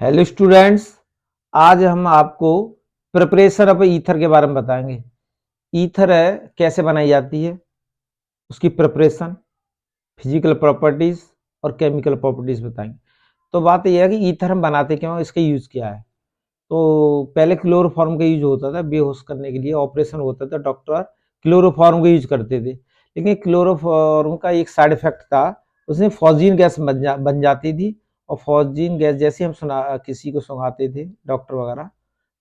Hello students. आज हम आपको प्रिपरेशन ऑफ ईथर के बारे में बताएंगे। ईथर है कैसे बनाई जाती है, उसकी प्रिपरेशन, फिजिकल प्रॉपर्टीज और केमिकल प्रॉपर्टीज बताएंगे। तो बात यह है कि ईथर हम बनाते क्यों हैं, इसका यूज क्या है। तो पहले क्लोरोफॉर्म का यूज होता था, बेहोश करने के लिए ऑपरेशन होता था, डॉक्टर क्लोरोफॉर्म का यूज करते थे। लेकिन क्लोरोफॉर्म का एक साइड इफेक्ट था, उसमें फॉस्जीन गैस बन जाती थी। और फॉस्जीन गैस जैसे हम किसी को सुंघाते थे डॉक्टर वगैरह,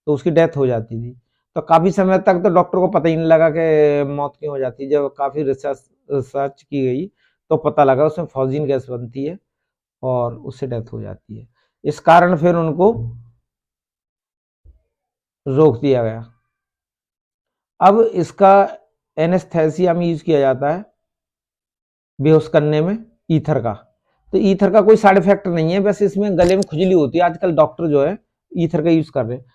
तो उसकी डेथ हो जाती थी। तो काफी समय तक तो डॉक्टर को पता ही नहीं लगा कि मौत क्यों हो जाती है। जब काफी रिसर्च रिसर्च की गई तो पता लगा उसमें फॉस्जीन गैस बनती है और उससे डेथ हो जाती है। इस कारण फिर उनको रोक दिया गया। अब इसका एनेस्थेसिया में यूज किया जाता है, बेहोश करने में, ईथर का। तो ईथर का कोई साइड इफेक्ट नहीं है, बस इसमें गले में खुजली होती है। आजकल डॉक्टर जो है ईथर का यूज कर रहे हैं।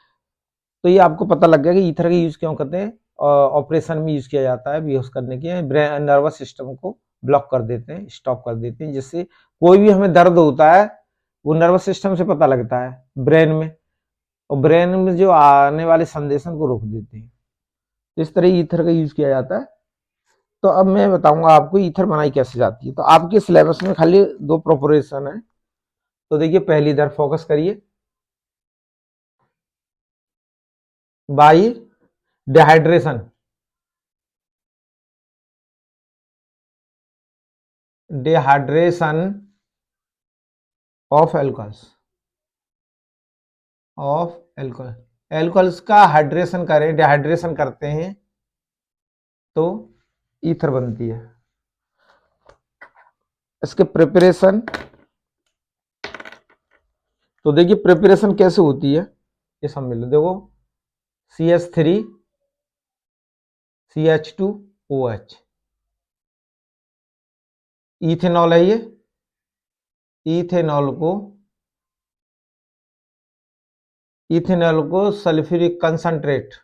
तो ये आपको पता लग गया कि ईथर का यूज क्यों करते हैं। ऑपरेशन में यूज किया जाता है बेहोश करने के, ब्रेन नर्वस सिस्टम को ब्लॉक कर देते हैं, स्टॉप कर देते हैं, जिससे कोई भी हमें दर्द होता है वो नर्वस सिस्टम से पता लगता है ब्रेन में, और ब्रेन में जो आने वाले संदेशन को रोक देते हैं। इस तरह ईथर का यूज किया जाता है। तो अब मैं बताऊंगा आपको ईथर बनाई कैसे जाती है। तो आपके सिलेबस में खाली दो प्रोपोरेशन है। तो देखिए, पहली इधर फोकस करिए, by dehydration. Dehydration of alcohols, of alcohol. Alcohols का हाइड्रेशन करें, डिहाइड्रेशन करते हैं तो ईथर बनती है। इसके प्रिपरेशन, तो देखिए प्रिपरेशन कैसे होती है, ये सब मिलो। देखो, CH3 CH2OH, इथेनॉल है ये। इथेनॉल को सल्फ्यूरिक कंसंट्रेट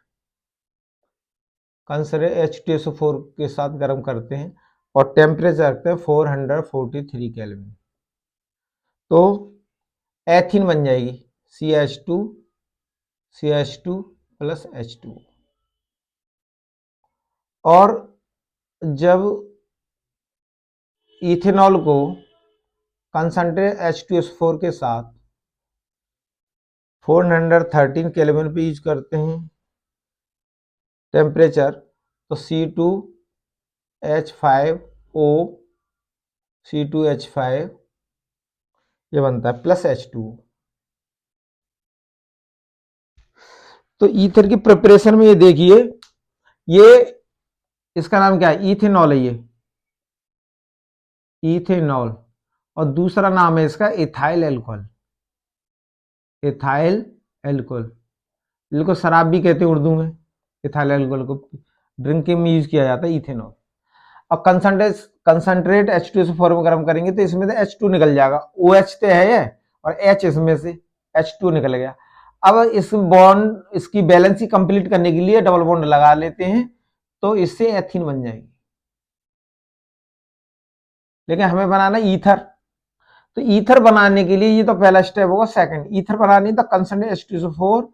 H2SO4 के साथ गर्म करते हैं और टेम्परेचर रखते हैं 443 केल्विन। तो एथीन बन जाएगी, CH2 प्लस H2। और जब इथेनॉल को कंसंट्रेट H2SO4 के साथ 413 केल्विन पे यूज करते हैं टेम्परेचर, तो C2H5O ये बनता है प्लस H2। तो ईथर की प्रिपरेशन में ये देखिए, ये इसका नाम क्या है, इथेनॉल है ये, इथेनॉल। और दूसरा नाम है इसका इथाइल एल्कोहल। इथाइल एल्कोहल, जिसको शराब भी कहते हैं उर्दू में। इथाइल एल्कोहल को ड्रिंकिंग में यूज किया जाता है, इथेनॉल। और कंसंट्रेट H2SO4 में गर्म करेंगे तो इसमें से H2 निकल जाएगा। OH तो है ये, और H इसमें से H2 निकल गया। अब इस बॉन्ड, इसकी बैलेंसी कंप्लीट करने के लिए डबल बॉन्ड लगा लेते हैं, तो इससे एथीन बन जाएगी। लेकिन हमें बनाना ईथर। तो ईथर बनाने के लिए ये तो पहला स्टेप होगा। सेकंड, ईथर बनानी तो कंसंट्रेट H2SO4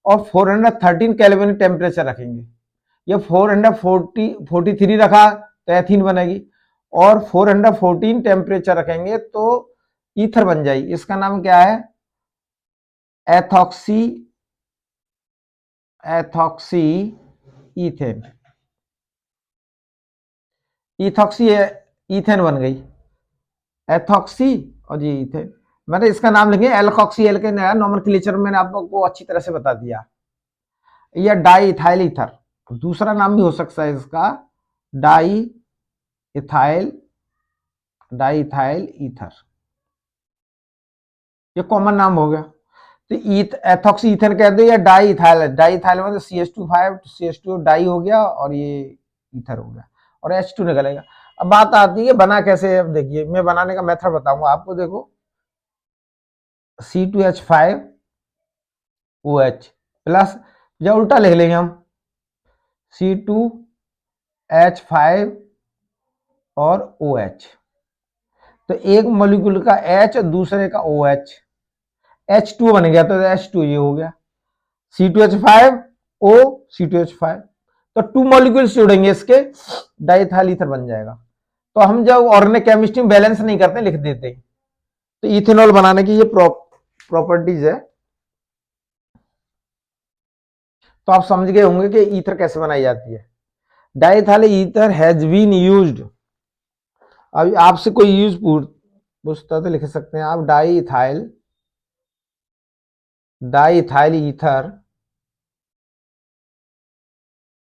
और 413 केल्विन टेम्परेचर रखेंगे। ये 443 रखा तो एथीन बनेगी, और 414 टेम्परेचर रखेंगे तो ईथर बन जाएगी। इसका नाम क्या है, ethoxy ethoxy ethane. Ethoxy ethane बन गई, एथॉक्सी और ये इथेन। मैंने इसका नाम लिखे एल्कोक्सी एल्केन, नॉमेनक्लेचर मैंने आपको अच्छी तरह से बता दिया। यह डाई इथाइल ईथर, दूसरा नाम भी हो सकता है इसका, डाई इथाइल ईथर, ये कॉमन नाम हो गया। तो एथॉक्सी ईथर कहते हैं, या डाई इथाइल। डाई इथाइल मतलब CH2 CH2 डाई हो गया और ये ईथर हो गया, और H2 निकलेगा। अब बात आती है बना कैसे। अब देखिए, मैं बनाने का मेथड बताऊंगा आपको। देखो, C2H5OH प्लस, या उल्टा लिख लेंगे हम, C2H5 और OH। तो एक मॉलिक्यूल का H और दूसरे का OH, H2 बन गया, तो H2 ये हो गया, C2H5O C2H5, तो 2 मॉलिक्यूल्स जुड़ेंगे इसके, डाइथाइल ईथर बन जाएगा। तो हम जब ऑर्गेनिक केमिस्ट्री में बैलेंस नहीं करते, लिख देते हैं। तो इथेनॉल बनाने की ये प्रॉपर्टीज है। तो आप समझ गए होंगे कि ईथर कैसे बनाई जाती है। Diethyl ether has been used, अभी आपसे कोई यूज पूछता तो लिख सकते हैं आप, diethyl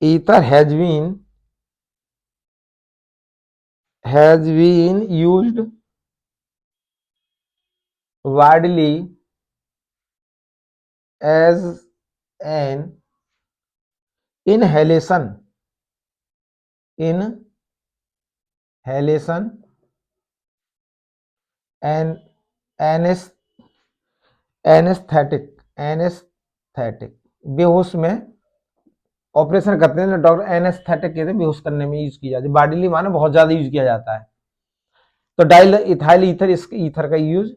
ether has been used widely as an inhalation and anaesthetic, बेहोश में ऑपरेशन करते हैं डॉक्टर, एनेस्थेटिक कहते हैं, बेहोश करने में यूज की जाती है। बॉडीली माने बहुत ज्यादा यूज किया जाता है। तो डाइल इथाइल ईथर, इसके ईथर का यूज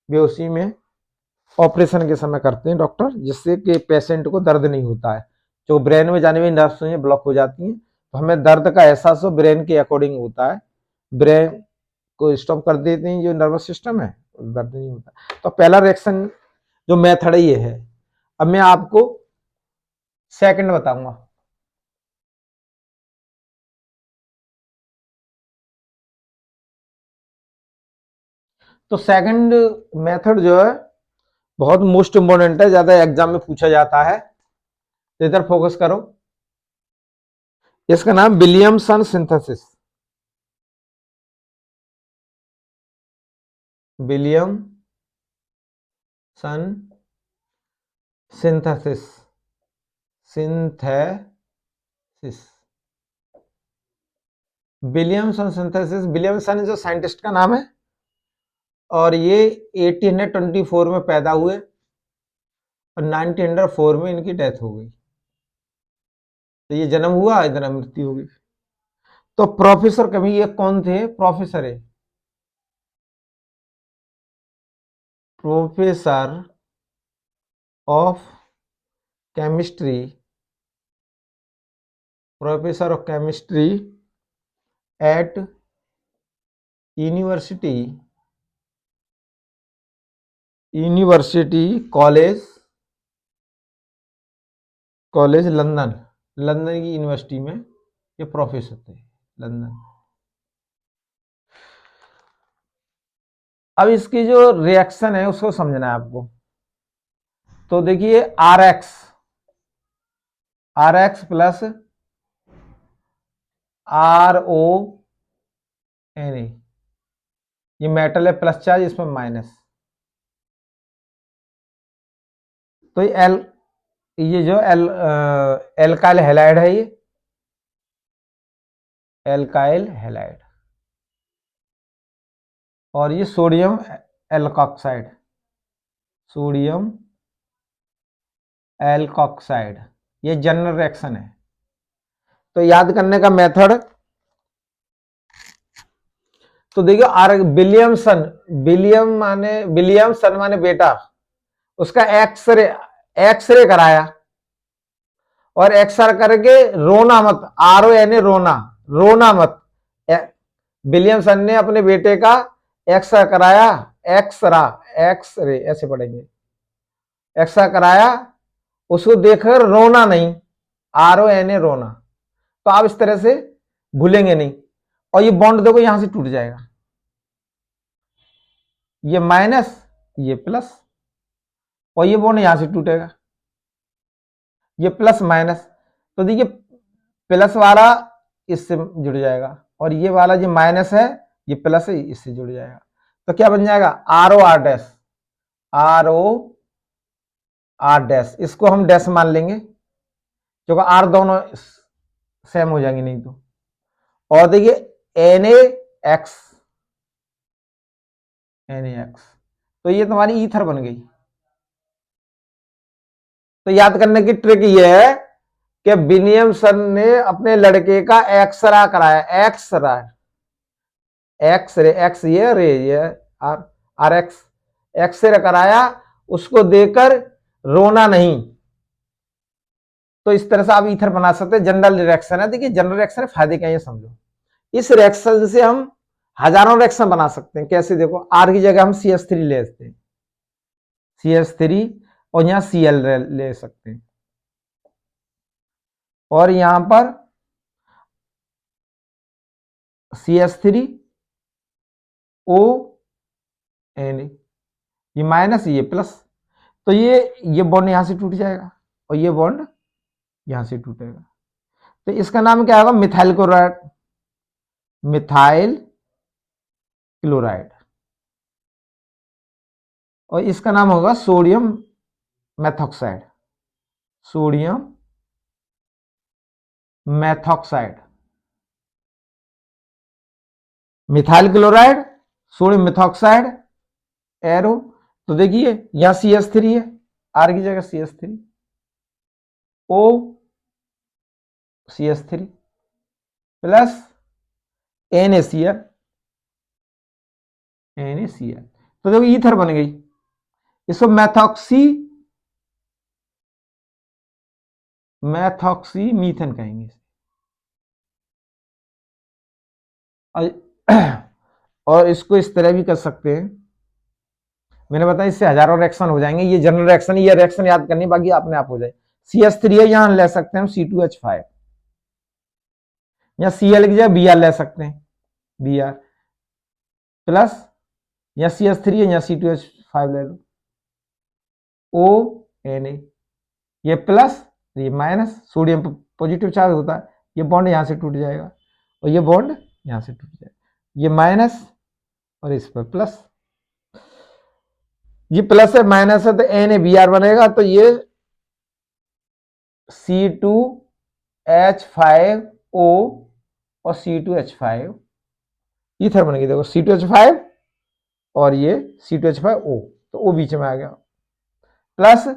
बेहोशी में ऑपरेशन के समय करते हैं डॉक्टर, जिससे कि पेशेंट को दर्द नहीं होता है। जो ब्रेन में जाने वाली नर्व्स हैं ब्लॉक हो जाती हैं, तो हमें दर्द का एहसास हो ब्रेन के अकॉर्डिंग होता है, ब्रेन को स्टॉप कर देते हैं जो नर्वस सिस्टम है, दर्द नहीं होता। तो पहला रिएक्शन जो मेथड है ये है। अब मैं आपको सेकंड बताऊंगा। तो सेकंड मेथड जो है बहुत मोस्ट इंपोर्टेंट है, ज्यादा एग्जाम में पूछा जाता है, तो इधर फोकस करो। इसका नाम Williamson synthesis, Williamson synthesis, Williamson जो साइंटिस्ट का नाम है, और ये 1824 में पैदा हुए और 1904 में इनकी डेथ हो गई। तो ये जन्म हुआ, इधर मृत्यु हो गई। तो प्रोफेसर कभी ये कौन थे? Professor of chemistry, professor of chemistry at University College London की यूनिवर्सिटी में ये प्रोफेसर थे, लंदन। अब इसकी जो रिएक्शन है उसको समझना है आपको। तो देखिए आर एक्स प्लस RONA, ये मेटल है प्लस चार्ज, इसमें माइनस। तो ये जो एल्काइल हैलाइड है, ये एल्काइल हैलाइड, और ये सोडियम एल्कॉक्साइड, ये जनरल रिएक्शन है। तो याद करने का मेथड, तो देखिए विलियमसन माने बेटा, उसका एक्सरे कराया, और एक्सरे करके रोना मत, RONA रोना मत। विलियमसन ने अपने बेटे का एक्सरे कराया, एक्सरे ऐसे पढ़ेंगे, एक्सरे कराया, उसको देखकर रोना नहीं, RONA रोना। तो आप इस तरह से भूलेंगे नहीं। और ये बॉन्ड देखो यहां से टूट जाएगा, ये माइनस ये प्लस, और ये बॉन्ड यहां से टूटेगा, ये प्लस माइनस। तो देखिए प्लस वाला इससे जुड़ जाएगा, और ये वाला जो माइनस है ये प्लस है, इससे जुड़ जाएगा। तो क्या बन जाएगा? ROR डैश, इसको हम डैश मान लेंगे क्योंकि R दोनों सेम हो जाएंगे नहीं तो। और देखिए NaX, तो ये तुम्हारी ईथर बन गई। तो याद करने की ट्रिक ये है कि विलियमसन ने अपने लड़के का एक्सरे कराया, एक्सरे, एक्स ये रे, ये RX एक्सरे कराया, उसको देकर रोना नहीं। तो इस तरह से आप ईथर बना सकते हैं। जनरल रिएक्शन है, देखिए जनरल रिएक्शन फायदे क्या है ये समझो। इस रिएक्शन से हम हजारों रिएक्शन बना सकते हैं। कैसे, देखो आर की जगह हम CH3 ले सकते हैं, CH3, और यहां Cl ले सकते हैं, और यहां पर CH3 ONA, ये माइनस ये प्लस, तो ये बॉन्ड यहां से टूट जाएगा और ये बॉन्ड यहां से टूटेगा। तो इसका नाम क्या होगा, मिथाइल क्लोराइड, मिथाइल क्लोराइड, और इसका नाम होगा sodium methoxide, sodium methoxide. Methyl chloride, sodium methoxide, arrow. तो देखिए यहां CH3 है, आर की जगह CH3, O CH3 plus NaCl, NaCl। तो देखो ईथर बन गई, इसको मैथॉक्सी मीथेन कहेंगे। और इसको इस तरह भी कर सकते हैं, मैंने बताया इससे हजारों रिएक्शन हो जाएंगे। ये जनरल रिएक्शन, ये रिएक्शन याद करनी, बाकी अपने आप हो जाए। CH3 है, यहां ले सकते हैं हम C2H5, या Cl की जगह Br ले सकते हैं, Br प्लस, या CH3 है, या C2H5 ले लो, ONA, ये प्लस ये माइनस, सोडियम पॉजिटिव चार्ज होता है, ये बॉन्ड यहां से टूट जाएगा और ये बॉन्ड यहां से टूट जाएगा, ये माइनस और इस पर प्लस, ये प्लस है माइनस है तो NaBr बनेगा, तो ये C2H5O और C2H5 ईथर बनेगी। देखो C2H5 और ये C2H5O, तो O बीच में आ गया, प्लस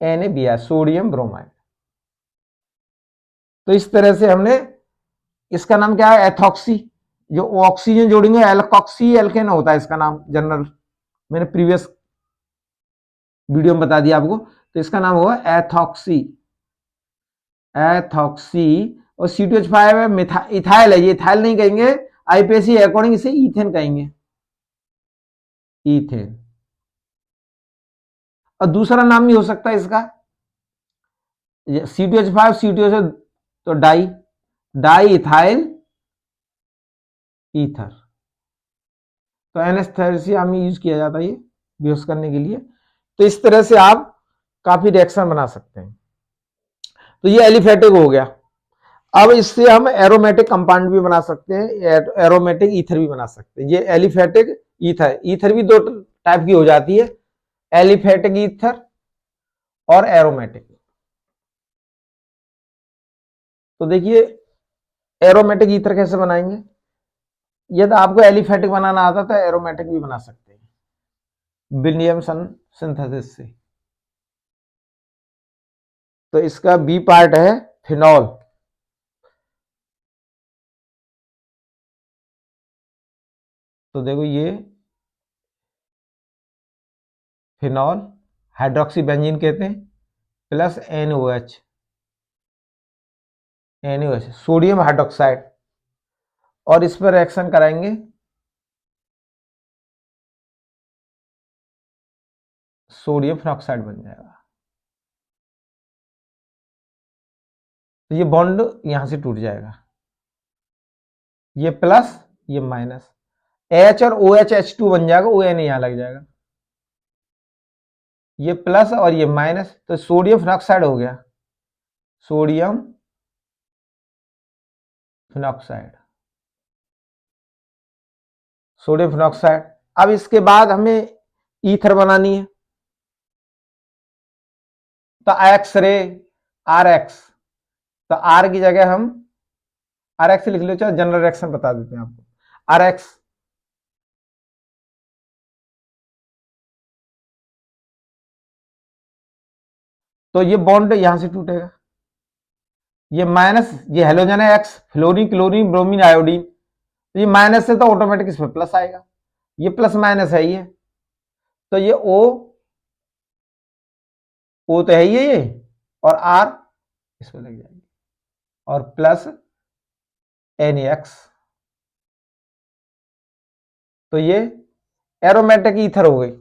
NaBr, सोडियम ब्रोमाइड। तो इस तरह से हमने, इसका नाम क्या है, एथॉक्सी। जो ऑक्सीजन जोड़ेंगे एल्कॉक्सी एल्केन होता है इसका नाम जनरल, मैंने प्रीवियस वीडियो में बता दिया आपको। तो इसका नाम होगा एथॉक्सी, एथॉक्सी। और C2H5 है, इथाइल है, ये इथाइल नहीं कहेंगे, IPAC अकॉर्डिंग इसे ईथेन कहेंगे, ईथेन। और दूसरा नाम भी हो सकता है इसका, C2H5 C2H, तो डाई इथाइल ईथर। तो एनेस्थेसिया में यूज किया जाता है ये बेहोश करने के लिए। तो इस तरह से आप काफी रिएक्शन बना सकते हैं। तो ये एलिफेटिक हो गया। अब इससे हम एरोमेटिक कंपाउंड भी बना सकते हैं, एरोमेटिक ईथर भी बना सकते हैं। ये एलिफेटिक ईथर, ईथर भी दो टाइप की हो जाती है, एलिफेटिक ईथर और एरोमेटिक। तो देखिए एरोमेटिक ईथर कैसे बनाएंगे, यदि आपको एलिफेटिक बनाना आता तो एरोमेटिक भी बना सकते हैं विलियमसन सिंथेसिस से। तो इसका बी पार्ट है फिनॉल, तो देखो ये फिनॉल हाइड्रोक्सी बेंजीन कहते हैं, प्लस NOH, सोडियम हाइड्रोक्साइड, और इस पर रिएक्शन कराएंगे सोडियम फिनॉक्साइड बन जाएगा। तो ये बॉन्ड यहां से टूट जाएगा, ये प्लस ये माइनस, H और OH H2 बन जाएगा, ON यहां लग जाएगा, ये प्लस और ये माइनस, तो सोडियम फिनॉक्साइड हो गया, सोडियम फिनॉक्साइड, सोडियम फिनॉक्साइड। अब इसके बाद हमें ईथर बनानी है, तो एक्स रे RX, तो R की जगह हम RX लिख लो, चाहे जनरल रिएक्शन बता देते हैं आपको, RX, तो ये बॉन्ड यहां से टूटेगा, ये माइनस, ये हेलोजन है X, fluorine chlorine bromine iodine, तो ये माइनस से तो ऑटोमेटिक इसमें प्लस आएगा, ये प्लस माइनस है ये, तो ये O तो है ही है ये, और R इसमें लग जाएगी, और प्लस NaX। तो ये एरोमेटिक ईथर हो गई।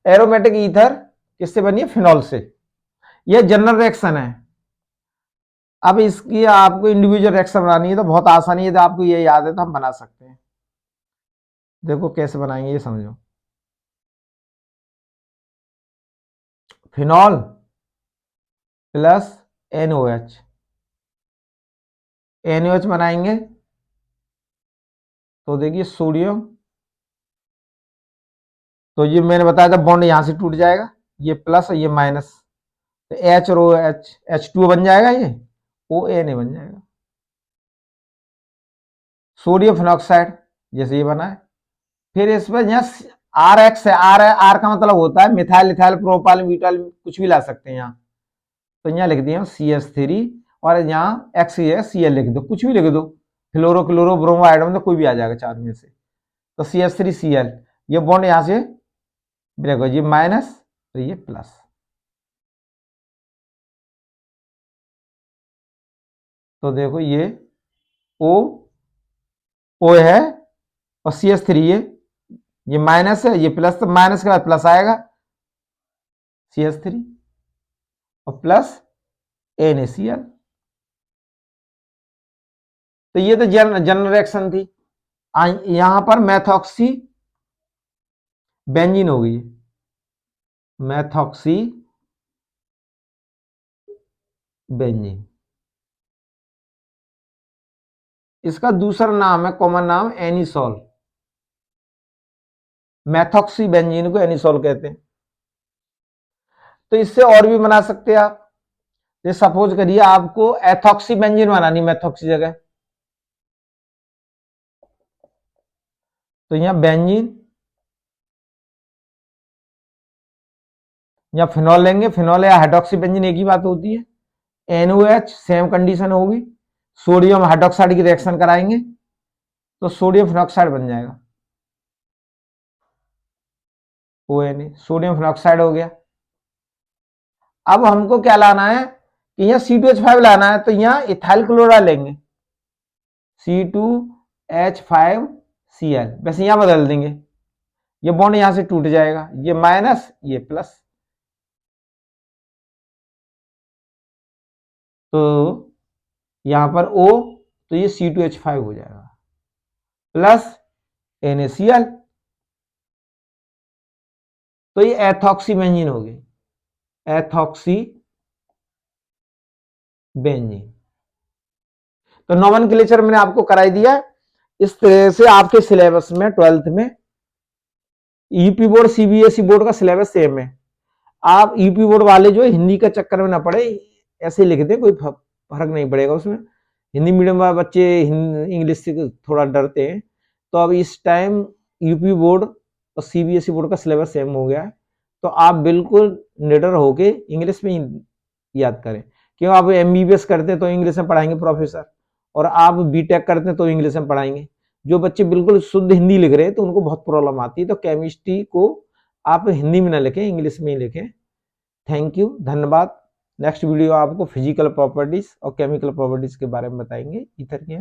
एरोमेटिक ईथर किससे बनी है? फिनॉल से। यह जनरल रिएक्शन है। अब इसकी आपको इंडिविजुअल रिएक्शन बनानी है तो बहुत आसानी है, यदि आपको ये याद है तो हम बना सकते हैं। देखो कैसे बनाएंगे ये समझो। फिनॉल प्लस NOH, NOH बनाएंगे तो देखिए सोडियम, तो ये मैंने बताया था बॉन्ड यहां से टूट जाएगा, ये प्लस और ये माइनस, तो H और OH H2O बन जाएगा, ये OA नहीं बन जाएगा। सोडियम फिनॉक्साइड जैसे ये बना है, फिर इसमें यहाँ RX है, R का मतलब होता है मिथाइल इथाइल प्रोपाइल ब्यूटाइल, कुछ भी ला सकते हैं यहाँ। तो यहाँ लिख दिया CH3 और यहाँ X है Cl लिख दो, कुछ भी लिख दो, फ्लोरो क्लोरो ब्रोमो आइडम तो कोई भी आ जाएगा चार में से। तो CH3Cl, ये बॉन्ड यहां से ब्रेक हो, ये माइनस तो ये प्लस। तो देखो ये O है और CH3 ये माइनस है, ये प्लस, तो माइनस के बाद प्लस आएगा CH3 और प्लस NaCl। तो ये तो जनरल रिएक्शन थी। यहां पर मैथॉक्सी बेंजीन हो गई, मैथॉक्सी बेंजीन। इसका दूसरा नाम है, कॉमन नाम एनिसोल। मैथॉक्सी बेंजीन को एनिसोल कहते हैं। तो इससे और भी बना सकते हैं आप। जैसे सपोज करिए आपको एथॉक्सी बेंजीन बनानी, मैथॉक्सी जगह, तो यहां बेंजीन या फिनॉल लेंगे, फिनॉल या हाइड्रोक्सी बेंजीन एक ही बात होती है। NOH सेम कंडीशन होगी, सोडियम हाइड्रोक्साइड की रिएक्शन कराएंगे तो सोडियम फिनॉक्साइड बन जाएगा, ONA, सोडियम फिनॉक्साइड हो गया। अब हमको क्या लाना है कि यहाँ C2H5 लाना है, तो यहाँ इथाइल क्लोराइड लेंगे, C2H5Cl, वैसे यहां बदल देंगे, ये बॉन्ड यहां से टूट जाएगा, ये माइनस ये प्लस। तो यहां पर O, तो ये C2H5 हो जाएगा प्लस NaCl, तो ये एथॉक्सी बेंजीन हो गई, एथॉक्सी बेंजीन। तो नोमेनक्लेचर मैंने आपको कराई दिया। इस तरह से आपके सिलेबस में 12th में यूपी बोर्ड CBSE बोर्ड का सिलेबस सेम है। आप यूपी बोर्ड वाले जो हिंदी का चक्कर में ना पड़े, ऐसे लिख दे, कोई फर्क नहीं पड़ेगा उसमें। हिंदी मीडियम वाले बच्चे इंग्लिश से थोड़ा डरते हैं, तो अब इस टाइम यूपी बोर्ड और CBSE बोर्ड का सिलेबस सेम हो गया है, तो आप बिल्कुल निडर होके इंग्लिश में ही याद करें। क्यों, आप MBBS करते हैं तो इंग्लिश में पढ़ाएंगे प्रोफेसर, और आप BTech करते हैं तो इंग्लिश में पढ़ाएंगे। जो बच्चे बिल्कुल शुद्ध हिंदी लिख रहे हैं तो उनको बहुत प्रॉब्लम आती है, तो केमिस्ट्री को आप हिंदी में ना लिखें, इंग्लिश में ही लिखें। थैंक यू, धन्यवाद। नेक्स्ट वीडियो आपको फिजिकल प्रॉपर्टीज और केमिकल प्रॉपर्टीज के बारे में बताएंगे ईथर के।